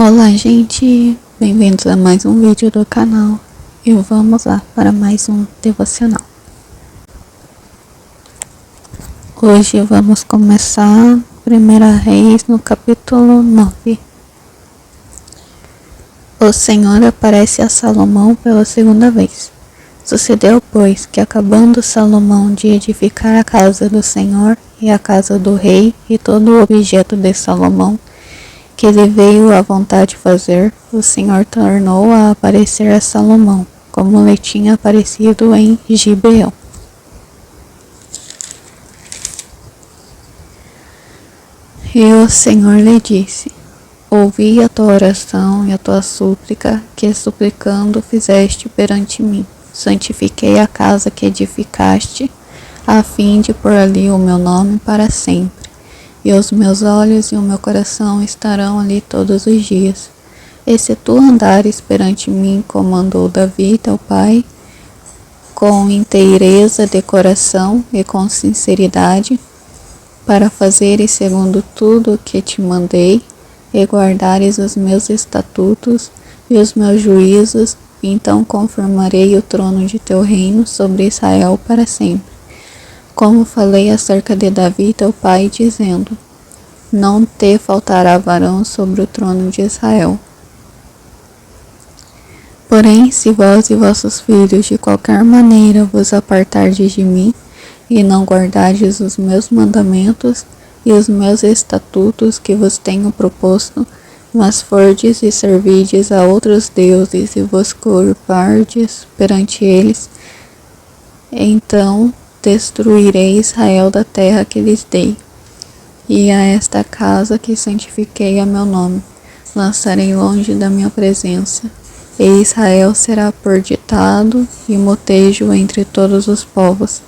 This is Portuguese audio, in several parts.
Olá, gente, bem-vindos a mais um vídeo do canal e vamos lá para mais um devocional. Hoje vamos começar 1 Reis no capítulo 9. O Senhor aparece a Salomão pela segunda vez. Sucedeu, pois, que acabando Salomão de edificar a casa do Senhor e a casa do rei e todo o objeto de Salomão, que ele veio à vontade fazer, o Senhor tornou a aparecer a Salomão, como lhe tinha aparecido em Gibeão. E o Senhor lhe disse: ouvi a tua oração e a tua súplica, que suplicando fizeste perante mim. Santifiquei a casa que edificaste, a fim de pôr ali o meu nome para sempre. E os meus olhos e o meu coração estarão ali todos os dias. E se tu andares perante mim, como andou Davi, teu pai, com inteireza de coração e com sinceridade, para fazeres segundo tudo o que te mandei, e guardares os meus estatutos e os meus juízos, então confirmarei o trono de teu reino sobre Israel para sempre. Como falei acerca de Davi, teu pai, dizendo: não te faltará varão sobre o trono de Israel. Porém, se vós e vossos filhos de qualquer maneira vos apartardes de mim, e não guardardes os meus mandamentos e os meus estatutos que vos tenho proposto, mas fordes e servirdes a outros deuses e vos curvardes perante eles, então destruirei Israel da terra que lhes dei, e a esta casa que santifiquei a meu nome, lançarei longe da minha presença, e Israel será por ditado e motejo entre todos os povos.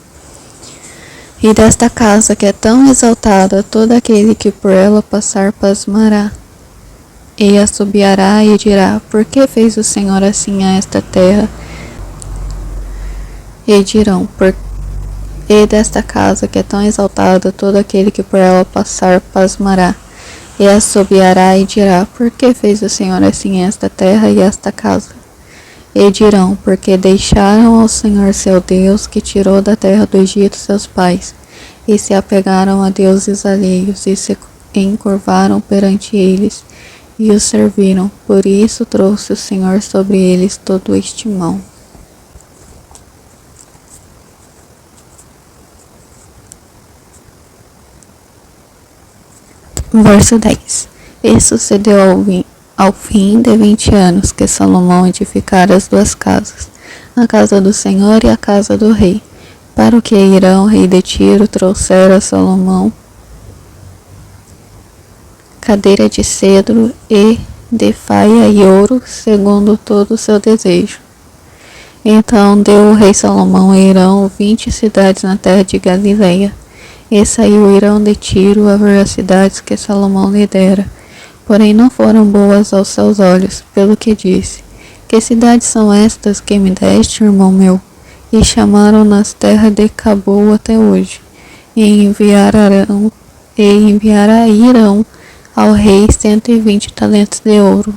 E desta casa que é tão exaltada, todo aquele que por ela passar pasmará, e assobiará e dirá: por que fez o Senhor assim a esta terra? E dirão: e desta casa que é tão exaltada, todo aquele que por ela passar pasmará, e assobiará e dirá: por que fez o Senhor assim esta terra e esta casa? E dirão: porque deixaram ao Senhor seu Deus, que tirou da terra do Egito seus pais, e se apegaram a deuses alheios, e se encurvaram perante eles, e os serviram. Por isso trouxe o Senhor sobre eles todo este mal. Verso 10. E sucedeu ao fim de 20 anos que Salomão edificara as duas casas, a casa do Senhor e a casa do rei, para o que Irão, rei de Tiro, trouxera a Salomão cadeira de cedro e de faia e ouro, segundo todo o seu desejo. Então deu o rei Salomão a Irão 20 cidades na terra de Galileia. E saiu Irão de Tiro a ver as cidades que Salomão lhe dera, porém não foram boas aos seus olhos, pelo que disse: que cidades são estas que me deste, irmão meu? E chamaram nas terras de Cabul até hoje, e enviará Irão ao rei 120 talentos de ouro.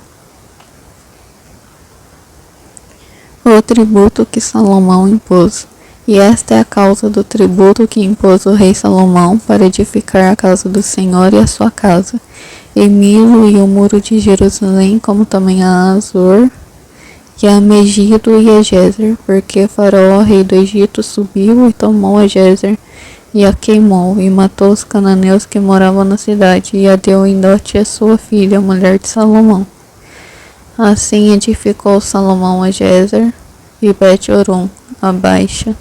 O tributo que Salomão impôs. E esta é a causa do tributo que impôs o rei Salomão para edificar a casa do Senhor e a sua casa, e Milo e o muro de Jerusalém, como também a Azor, e a Megido e a Gezer, porque Faraó, rei do Egito, subiu e tomou a Gezer, e a queimou, e matou os cananeus que moravam na cidade, e a deu em dote a sua filha, a mulher de Salomão. Assim edificou Salomão a Gezer, e Bet-Horon, a Baixa,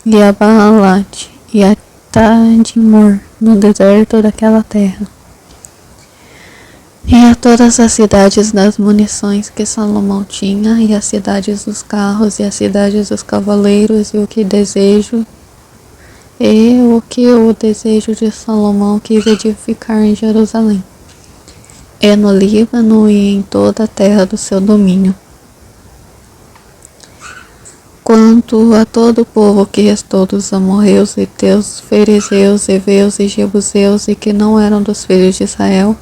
e a Baalate, e a Tadmor, no deserto daquela terra, e a todas as cidades das munições que Salomão tinha, e as cidades dos carros, e as cidades dos cavaleiros, e o que o desejo de Salomão quis edificar em Jerusalém, e no Líbano, e em toda a terra do seu domínio. Quanto a todo o povo que restou dos amorreus, heteus, ferezeus, heveus e jebuseus, e que não eram dos filhos de Israel,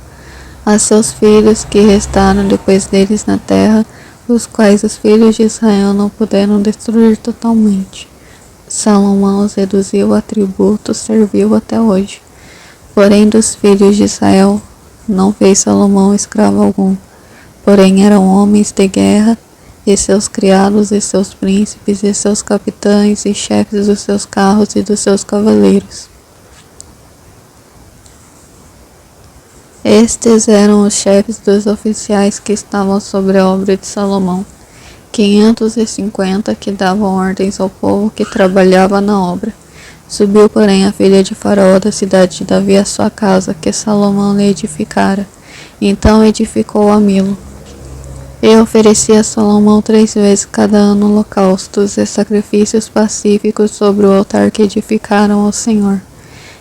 a seus filhos que restaram depois deles na terra, os quais os filhos de Israel não puderam destruir totalmente. Salomão os reduziu a tributo, serviu até hoje. Porém dos filhos de Israel não fez Salomão escravo algum, porém eram homens de guerra, e seus criados, e seus príncipes, e seus capitães, e chefes dos seus carros e dos seus cavaleiros. Estes eram os chefes dos oficiais que estavam sobre a obra de Salomão, 550 que davam ordens ao povo que trabalhava na obra. Subiu, porém, a filha de Faraó da cidade de Davi à sua casa, que Salomão lhe edificara. Então edificou a Milo. E oferecia a Salomão 3 vezes cada ano holocaustos e sacrifícios pacíficos sobre o altar que edificaram ao Senhor.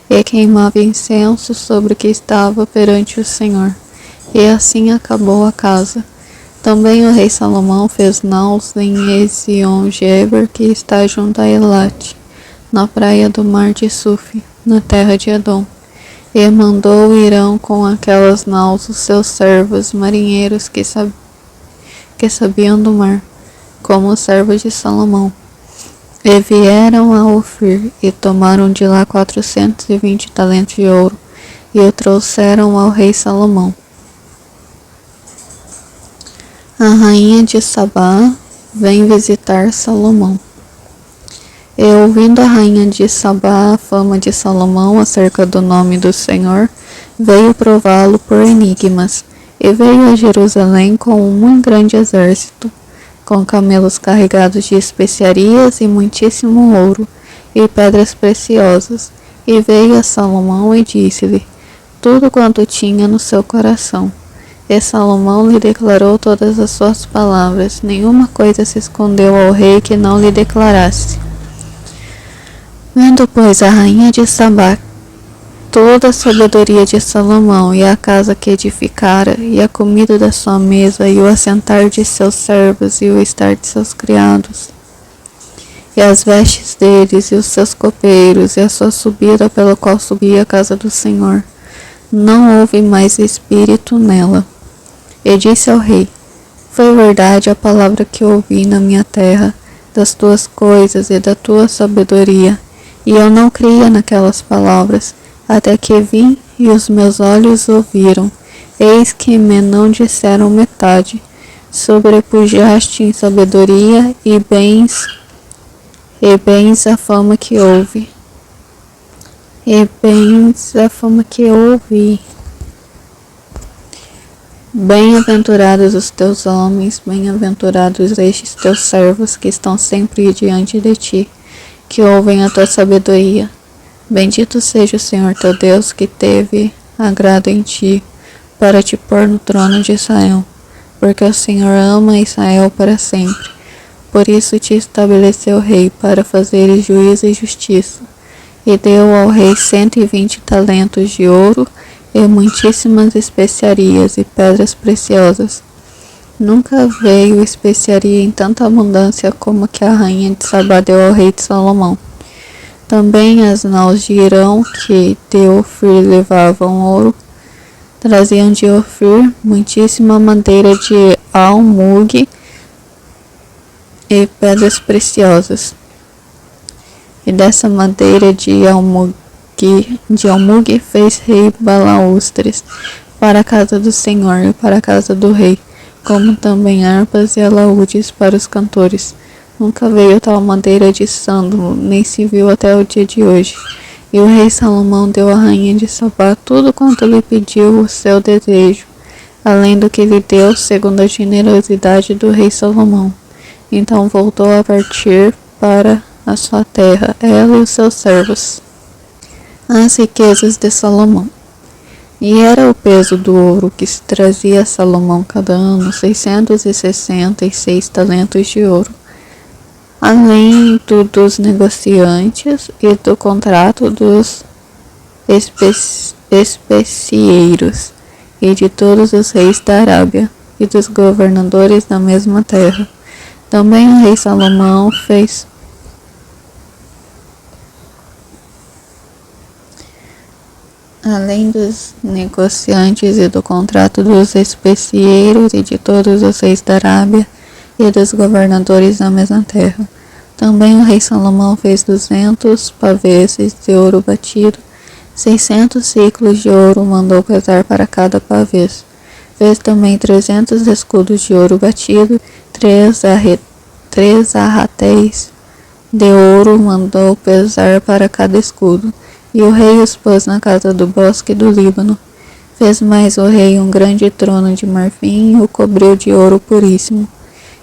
E queimava incenso sobre o que estava perante o Senhor. E assim acabou a casa. Também o rei Salomão fez naus em Ezion-Geber, que está junto a Elate, na praia do mar de Suf, na terra de Edom. E mandou Irão com aquelas naus os seus servos marinheiros que sabiam do mar, como os servos de Salomão. E vieram a Ofir, e tomaram de lá 420 talentos de ouro, e o trouxeram ao rei Salomão. A rainha de Sabá vem visitar Salomão. E ouvindo a rainha de Sabá a fama de Salomão acerca do nome do Senhor, veio prová-lo por enigmas, e veio a Jerusalém com um muito grande exército, com camelos carregados de especiarias e muitíssimo ouro, e pedras preciosas, e veio a Salomão e disse-lhe tudo quanto tinha no seu coração. E Salomão lhe declarou todas as suas palavras, nenhuma coisa se escondeu ao rei que não lhe declarasse. Vendo, pois, a rainha de Sabá toda a sabedoria de Salomão, e a casa que edificara, e a comida da sua mesa, e o assentar de seus servos, e o estar de seus criados, e as vestes deles, e os seus copeiros, e a sua subida pela qual subia a casa do Senhor, não houve mais espírito nela. E disse ao rei: foi verdade a palavra que ouvi na minha terra, das tuas coisas e da tua sabedoria, e eu não cria naquelas palavras, até que vim e os meus olhos ouviram. Eis que me não disseram metade. Sobrepujaste em sabedoria e bens a fama que houve. E bens a fama que ouvi. Bem-aventurados os teus homens, bem-aventurados estes teus servos que estão sempre diante de ti, que ouvem a tua sabedoria. Bendito seja o Senhor teu Deus, que teve agrado em ti, para te pôr no trono de Israel, porque o Senhor ama Israel para sempre. Por isso te estabeleceu rei, para fazeres juízo e justiça, e deu ao rei 120 talentos de ouro, e muitíssimas especiarias e pedras preciosas. Nunca veio especiaria em tanta abundância como a que a rainha de Sabá deu ao rei de Salomão. Também as naus de Irão, que de Ofir levavam ouro, traziam de Ofir muitíssima madeira de almugue e pedras preciosas. E dessa madeira de almugue fez rei balaústres para a casa do Senhor e para a casa do rei, como também harpas e alaúdes para os cantores. Nunca veio tal madeira de sândalo, nem se viu até o dia de hoje. E o rei Salomão deu à rainha de Sabá tudo quanto lhe pediu o seu desejo, além do que lhe deu, segundo a generosidade do rei Salomão. Então voltou a partir para a sua terra, ela e os seus servos. As riquezas de Salomão. E era o peso do ouro que se trazia a Salomão cada ano 666 talentos de ouro, além dos negociantes e do contrato dos especieiros, e de todos os reis da Arábia, e dos governadores da mesma terra. Também o rei Salomão fez além dos negociantes e do contrato dos especieiros e de todos os reis da Arábia e dos governadores da mesma terra. Também o rei Salomão fez 200 paveses de ouro batido, 600 ciclos de ouro mandou pesar para cada pavês. Fez também 300 escudos de ouro batido, 3 arratéis de ouro mandou pesar para cada escudo. E o rei os pôs na casa do bosque do Líbano. Fez mais o rei um grande trono de marfim e o cobriu de ouro puríssimo.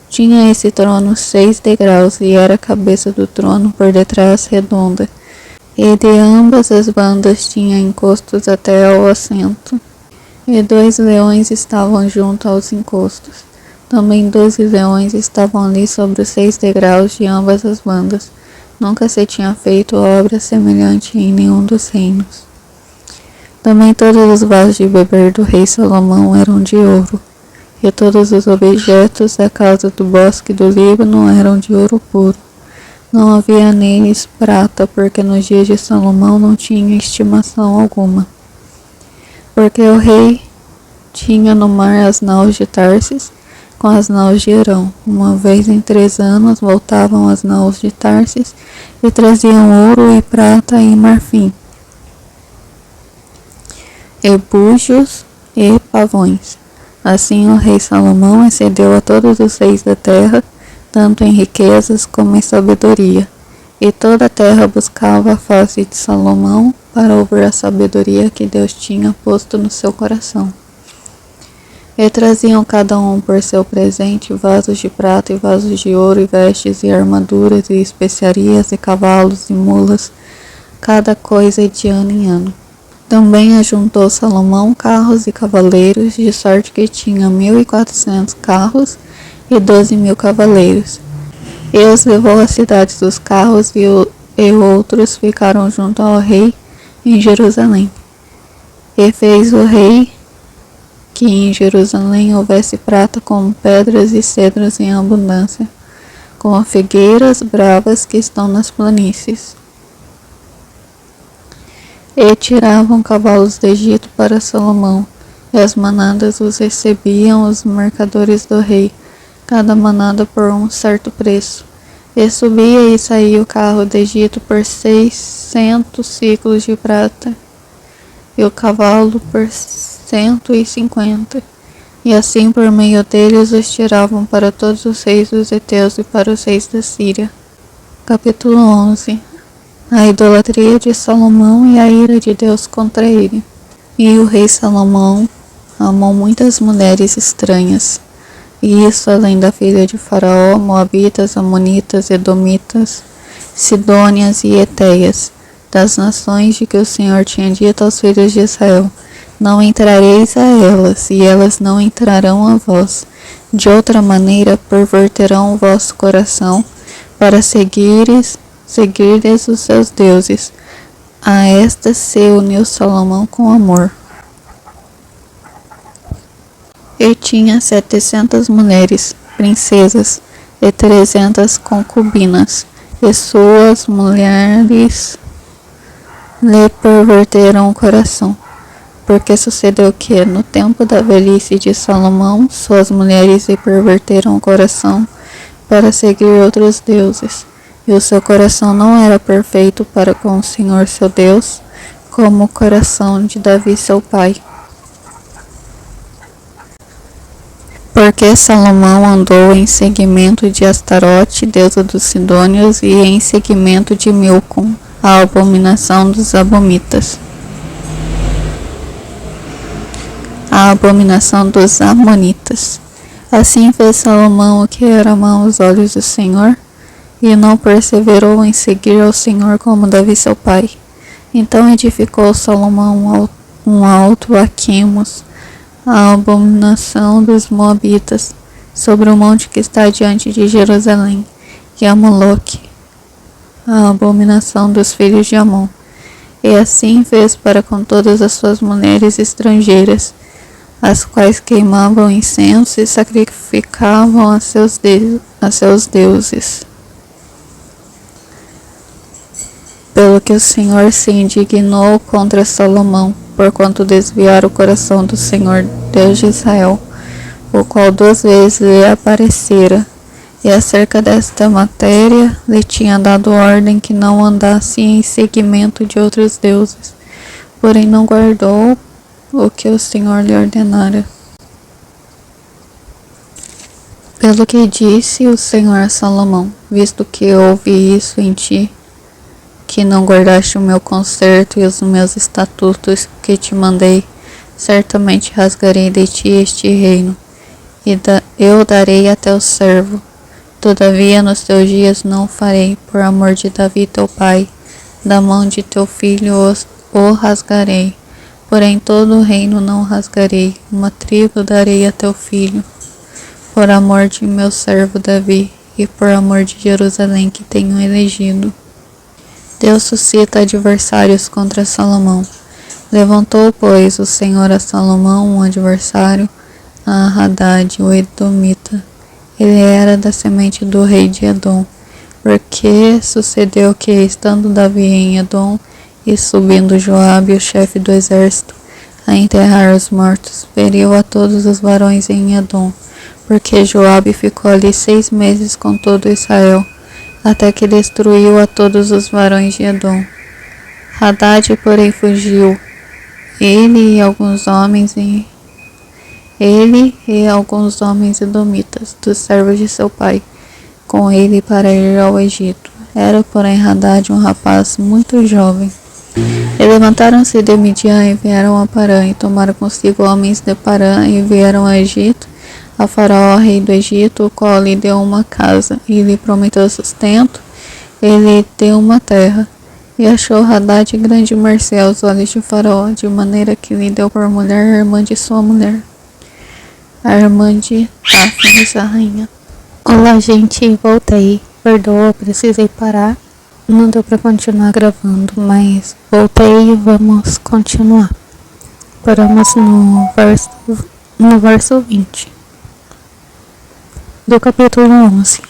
Tinha esse trono 6 degraus e era a cabeça do trono por detrás redonda. E de ambas as bandas tinha encostos até ao assento. E 2 leões estavam junto aos encostos. Também 12 leões estavam ali sobre os 6 degraus de ambas as bandas. Nunca se tinha feito obra semelhante em nenhum dos reinos. Também todos os vasos de beber do rei Salomão eram de ouro, e todos os objetos da casa do bosque do Líbano eram de ouro puro. Não havia neles prata, porque nos dias de Salomão não tinha estimação alguma. Porque o rei tinha no mar as naus de Tarsis, com as naus de Herão. Uma vez em 3 anos voltavam as naus de Tarsis e traziam ouro e prata e marfim, e bujos e pavões. Assim o rei Salomão excedeu a todos os reis da terra, tanto em riquezas como em sabedoria. E toda a terra buscava a face de Salomão para ouvir a sabedoria que Deus tinha posto no seu coração. E traziam cada um por seu presente vasos de prata e vasos de ouro e vestes e armaduras e especiarias e cavalos e mulas, cada coisa de ano em ano. Também ajuntou Salomão carros e cavaleiros, de sorte que tinha 1.400 carros e 12.000 cavaleiros. E os levou às cidades dos carros e outros ficaram junto ao rei em Jerusalém. E fez o rei que em Jerusalém houvesse prata como pedras e cedros em abundância, como figueiras bravas que estão nas planícies. E tiravam cavalos do Egito para Salomão, e as manadas os recebiam os mercadores do rei, cada manada por um certo preço. E subia e saía o carro do Egito por 600 ciclos de prata, e o cavalo por 150. E assim por meio deles os tiravam para todos os reis dos heteus e para os reis da Síria. Capítulo 11. A idolatria de Salomão e a ira de Deus contra ele. E o rei Salomão amou muitas mulheres estranhas, e isso além da filha de Faraó, moabitas, amonitas, edomitas, sidônias e etéias, das nações de que o Senhor tinha dito aos filhos de Israel: não entrareis a elas, e elas não entrarão a vós. De outra maneira perverterão o vosso coração, para seguirdes os seus deuses. A estas se uniu Salomão com amor. E tinha 700 mulheres, princesas, e 300 concubinas, e suas mulheres lhe perverteram o coração. Porque sucedeu que, no tempo da velhice de Salomão, suas mulheres lhe perverteram o coração para seguir outros deuses, e o seu coração não era perfeito para com o Senhor seu Deus, como o coração de Davi seu pai. Porque Salomão andou em seguimento de Astarote, deusa dos Sidônios, e em seguimento de Milcom, a abominação dos Abomitas, a abominação dos Amonitas. Assim fez Salomão o que era mau aos olhos do Senhor, e não perseverou em seguir ao Senhor como Davi seu pai. Então edificou Salomão um alto a Quemos, a abominação dos Moabitas, sobre o monte que está diante de Jerusalém, e a Moloque, a abominação dos filhos de Amon. E assim fez para com todas as suas mulheres estrangeiras, as quais queimavam incenso e sacrificavam a seus deuses. pelo que o Senhor se indignou contra Salomão, porquanto desviara o coração do Senhor Deus de Israel, o qual 2 vezes lhe aparecera, e acerca desta matéria lhe tinha dado ordem que não andasse em seguimento de outros deuses, porém não guardou o que o Senhor lhe ordenara. Pelo que disse o Senhor a Salomão, visto que houve isso em ti, que não guardaste o meu concerto e os meus estatutos que te mandei, certamente rasgarei de ti este reino, e eu darei a teu servo. Todavia nos teus dias não o farei, por amor de Davi teu pai, da mão de teu filho o rasgarei, porém todo o reino não rasgarei, uma tribo darei a teu filho, por amor de meu servo Davi, e por amor de Jerusalém que tenho elegido. Deus suscita adversários contra Salomão. Levantou, pois, o Senhor a Salomão um adversário, a Hadad, o Edomita. Ele era da semente do rei de Edom, porque sucedeu que, estando Davi em Edom, e subindo Joabe, o chefe do exército, a enterrar os mortos, feriu a todos os varões em Edom, porque Joabe ficou ali 6 meses com todo Israel, até que destruiu a todos os varões de Edom. Hadad, porém, fugiu, ele e alguns homens edomitas, dos servos de seu pai, com ele para ir ao Egito. Era, porém, Hadad um rapaz muito jovem. E levantaram-se de Midian e vieram a Parã, e tomaram consigo homens de Parã, e vieram ao Egito, a Faraó, rei do Egito, o qual lhe deu uma casa, e lhe prometeu sustento, e lhe deu uma terra. E achou Hadad grande mercê aos olhos de Faraó, de maneira que lhe deu por mulher a irmã de sua mulher, a irmã de Táfnis, a rainha. Olá, gente, voltei. Perdoa, precisei parar. Não deu pra continuar gravando, mas voltei e vamos continuar. Paramos no verso 20 do capítulo 11.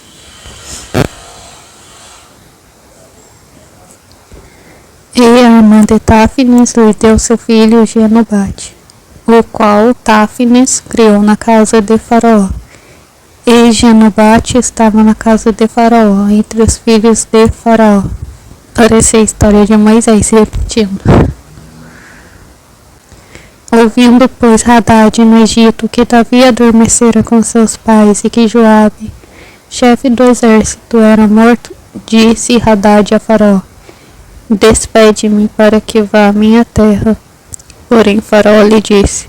E a irmã de Táfnis lhe deu seu filho Genobade, o qual Táfnis criou na casa de Faraó. E Genobade estava na casa de Faraó, entre os filhos de Faraó. Parece a história de Moisés se repetindo. Ouvindo, pois, Hadad no Egito que Davi adormecera com seus pais e que Joabe, chefe do exército, era morto, disse Hadad a Faraó: Despede-me para que vá à minha terra. Porém Faraó lhe disse: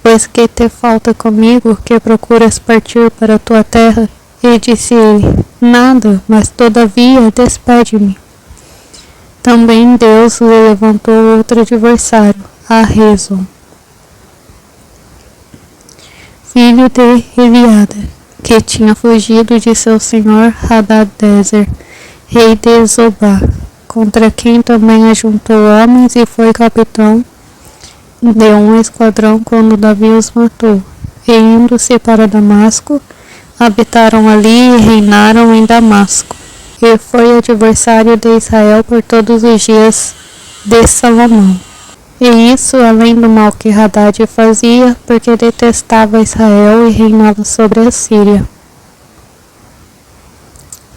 Pois que te falta comigo, que procuras partir para a tua terra? E disse ele: Nada, mas todavia despede-me. Também Deus lhe levantou outro adversário, a Rezon, filho de Eliada, que tinha fugido de seu senhor Hadadezer, rei de Zobá, contra quem também ajuntou homens e foi capitão de um esquadrão quando Davi os matou. E indo-se para Damasco, habitaram ali e reinaram em Damasco. E foi adversário de Israel por todos os dias de Salomão. E isso além do mal que Hadad fazia, porque detestava Israel e reinava sobre a Síria.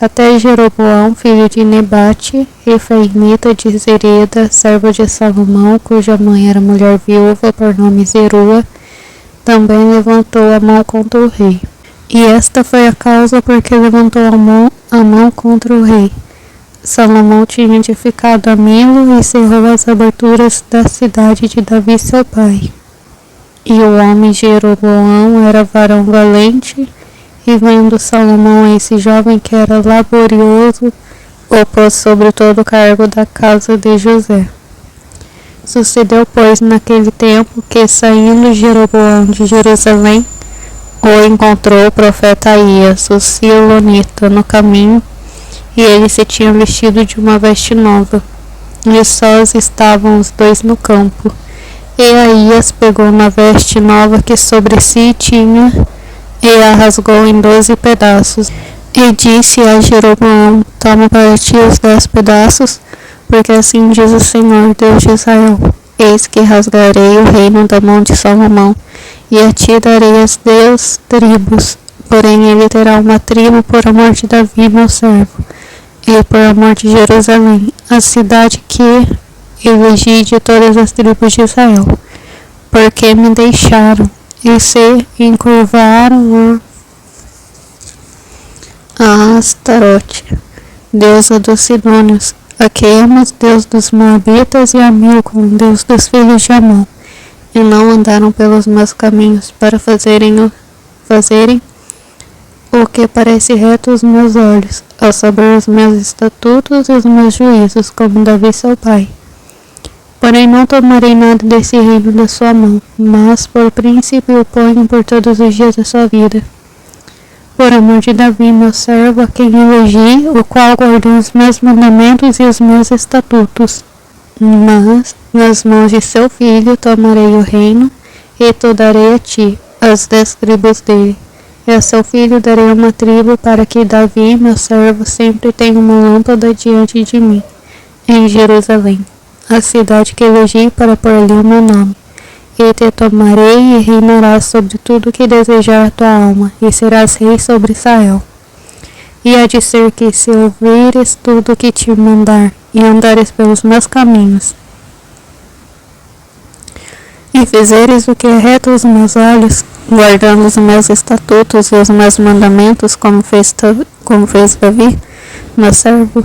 Até Jeroboão, filho de Nebate, efraimita de Zereda, servo de Salomão, cuja mãe era mulher viúva por nome Zerua, também levantou a mão contra o rei. E esta foi a causa porque levantou a mão contra o rei. Salomão tinha edificado a Milo e cerrou as aberturas da cidade de Davi seu pai. E o homem Jeroboão era varão valente, e vendo Salomão esse jovem que era laborioso, o pôs sobre todo o cargo da casa de José. Sucedeu, pois, naquele tempo que, saindo Jeroboão de Jerusalém, o encontrou o profeta Aías, o silonita, no caminho, e ele se tinha vestido de uma veste nova, e sós estavam os dois no campo. E Aías pegou na veste nova que sobre si tinha, e a rasgou em 12 pedaços, e disse a Jeroboão: Toma para ti os 10 pedaços, Porque assim diz o Senhor, Deus de Israel: eis que rasgarei o reino da mão de Salomão, e a ti darei as 10 tribos. Porém ele terá uma tribo por amor de Davi, meu servo, e por amor de Jerusalém, a cidade que elegi de todas as tribos de Israel. Porque me deixaram e se encurvaram a Astarote, deusa dos Sidônios, a Queemos, deus dos Moabitas, e a Milcom, deus dos filhos de Amon, e não andaram pelos meus caminhos para fazerem o que parece reto aos meus olhos, a saber os meus estatutos e os meus juízos, como Davi seu pai. Porém não tomarei nada desse reino da sua mão, mas por príncipe o ponho por todos os dias da sua vida. Por amor de Davi, meu servo, a quem elegi, o qual guardou os meus mandamentos e os meus estatutos. Mas, nas mãos de seu filho, tomarei o reino, e tu darei a ti, as 10 tribos dele. E a seu filho darei uma tribo, para que Davi, meu servo, sempre tenha uma lâmpada diante de mim, em Jerusalém, a cidade que elegi para pôr ali o meu nome. E te tomarei e reinarás sobre tudo que desejar a tua alma, e serás rei sobre Israel. E há de ser que, se ouvires tudo que te mandar, e andares pelos meus caminhos, e fizeres o que é reto aos meus olhos, guardando os meus estatutos e os meus mandamentos, como fez Davi, meu servo,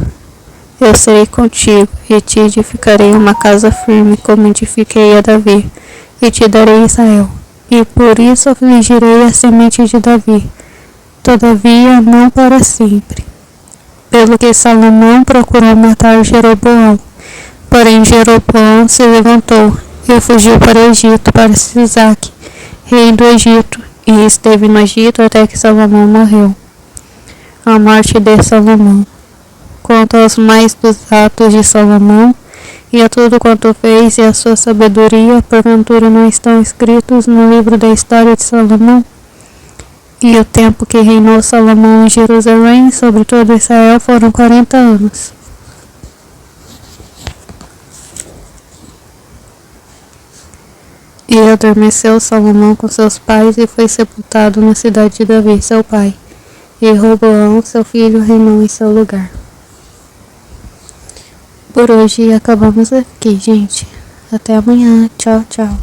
eu serei contigo, e te edificarei uma casa firme, como edifiquei a Davi, e te darei Israel. E por isso afligirei a semente de Davi, todavia não para sempre. Pelo que Salomão procurou matar Jeroboão, porém Jeroboão se levantou e fugiu para o Egito, para Sisaque, rei do Egito, e esteve no Egito até que Salomão morreu. A morte de Salomão. Quanto aos mais dos atos de Salomão, e a tudo quanto fez, e a sua sabedoria, porventura não estão escritos no livro da história de Salomão? E o tempo que reinou Salomão em Jerusalém sobre todo Israel foram 40 anos. E adormeceu Salomão com seus pais e foi sepultado na cidade de Davi, seu pai. E Roboão, seu filho, reinou em seu lugar. Por hoje acabamos aqui, gente. Até amanhã. Tchau, tchau.